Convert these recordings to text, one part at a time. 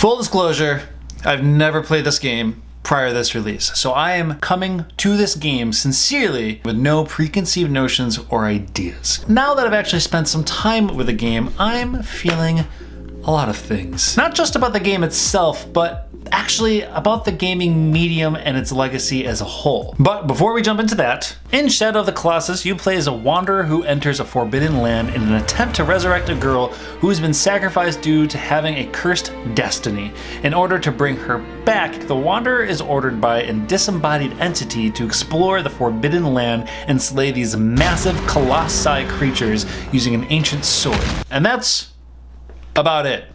Full disclosure, I've never played this game prior to this release, so I am coming to this game sincerely with no preconceived notions or ideas. Now that I've actually spent some time with the game, I'm feeling a lot of things. Not just about the game itself, but actually about the gaming medium and its legacy as a whole. But before we jump into that, in Shadow of the Colossus, you play as a wanderer who enters a forbidden land in an attempt to resurrect a girl who has been sacrificed due to having a cursed destiny. In order to bring her back, the wanderer is ordered by a disembodied entity to explore the forbidden land and slay these massive colossi creatures using an ancient sword. And that's about it.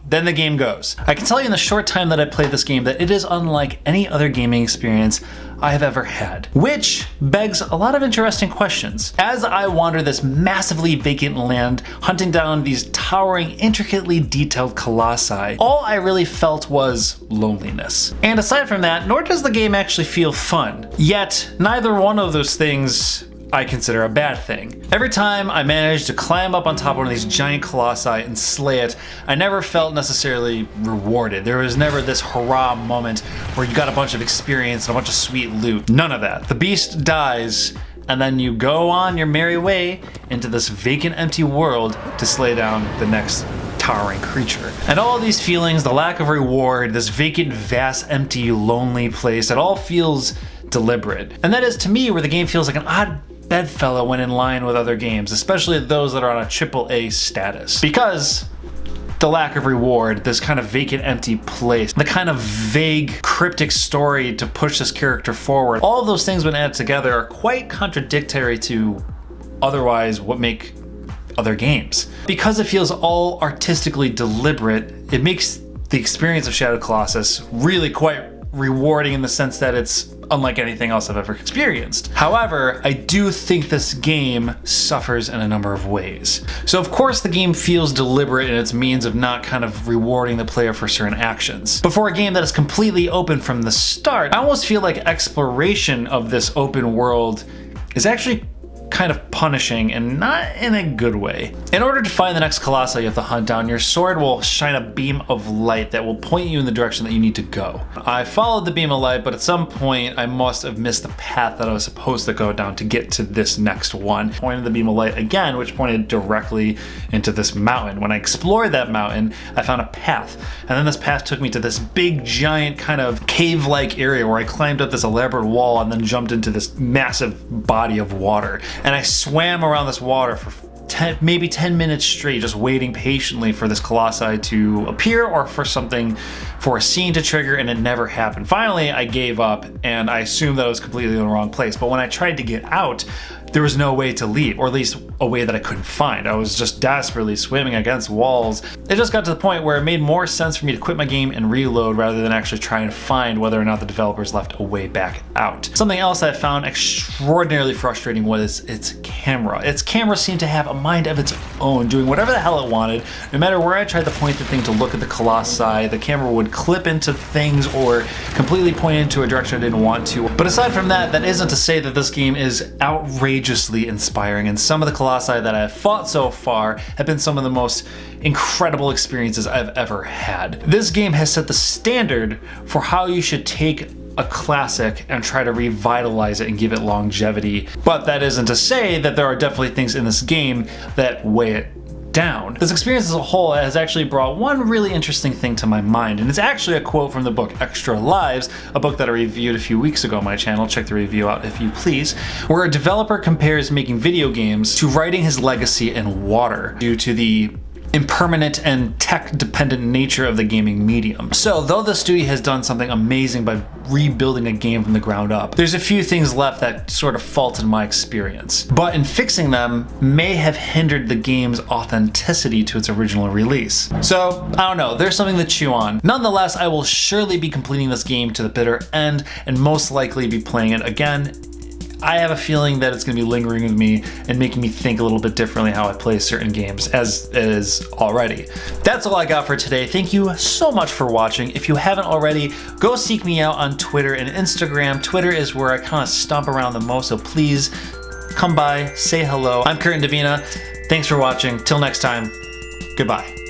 Then the game goes. I can tell you in the short time that I played this game that it is unlike any other gaming experience I have ever had, which begs a lot of interesting questions. As I wander this massively vacant land, hunting down these towering, intricately detailed colossi, all I really felt was loneliness. And aside from that, nor does the game actually feel fun. Yet, neither one of those things I consider a bad thing. Every time I managed to climb up on top of one of these giant colossi and slay it, I never felt necessarily rewarded. There was never this hurrah moment where you got a bunch of experience and a bunch of sweet loot. None of that. The beast dies, and then you go on your merry way into this vacant, empty world to slay down the next towering creature. And all these feelings, the lack of reward, this vacant, vast, empty, lonely place, it all feels deliberate. And that is, to me, where the game feels like an odd bedfellow when in line with other games, especially those that are on a AAA status. Because the lack of reward, this kind of vacant, empty place, the kind of vague, cryptic story to push this character forward, all of those things when added together are quite contradictory to otherwise what make other games. Because it feels all artistically deliberate, it makes the experience of Shadow of the Colossus really quite rewarding in the sense that it's unlike anything else I've ever experienced. However, I do think this game suffers in a number of ways. So of course the game feels deliberate in its means of not kind of rewarding the player for certain actions. But for a game that is completely open from the start, I almost feel like exploration of this open world is actually kind of punishing and not in a good way. In order to find the next colossi you have to hunt down, your sword will shine a beam of light that will point you in the direction that you need to go. I followed the beam of light, but at some point I must have missed the path that I was supposed to go down to get to this next one. I pointed the beam of light again, which pointed directly into this mountain. When I explored that mountain, I found a path, and then this path took me to this big, giant kind of cave-like area where I climbed up this elaborate wall and then jumped into this massive body of water. And I swam around this water for maybe 10 minutes straight, just waiting patiently for this colossi to appear or for a scene to trigger, and it never happened. Finally, I gave up and I assumed that I was completely in the wrong place. But when I tried to get out, there was no way to leave, or at least a way that I couldn't find. I was just desperately swimming against walls. It just got to the point where it made more sense for me to quit my game and reload rather than actually try and find whether or not the developers left a way back out. Something else I found extraordinarily frustrating was its camera. Its camera seemed to have a mind of its own, doing whatever the hell it wanted. No matter where I tried to point the thing to look at the colossi, the camera would clip into things or completely point into a direction I didn't want to. But aside from that, that isn't to say that this game is outrageously inspiring, and some of the colossi that I've fought so far have been some of the most incredible experiences I've ever had. This game has set the standard for how you should take a classic and try to revitalize it and give it longevity. But that isn't to say that there are definitely things in this game that weigh it down. This experience as a whole has actually brought one really interesting thing to my mind, and it's actually a quote from the book Extra Lives, a book that I reviewed a few weeks ago on my channel. Check the review out if you please, where a developer compares making video games to writing his legacy in water due to the impermanent and tech-dependent nature of the gaming medium. So, though the studio has done something amazing by rebuilding a game from the ground up, there's a few things left that sort of fault in my experience. But in fixing them, may have hindered the game's authenticity to its original release. So, I don't know, there's something to chew on. Nonetheless, I will surely be completing this game to the bitter end and most likely be playing it again. I have a feeling that it's going to be lingering with me and making me think a little bit differently how I play certain games, as it is already. That's all I got for today. Thank you so much for watching. If you haven't already, go seek me out on Twitter and Instagram. Twitter is where I kind of stomp around the most, so please come by, say hello. I'm Indovina. Thanks for watching. Till next time, goodbye.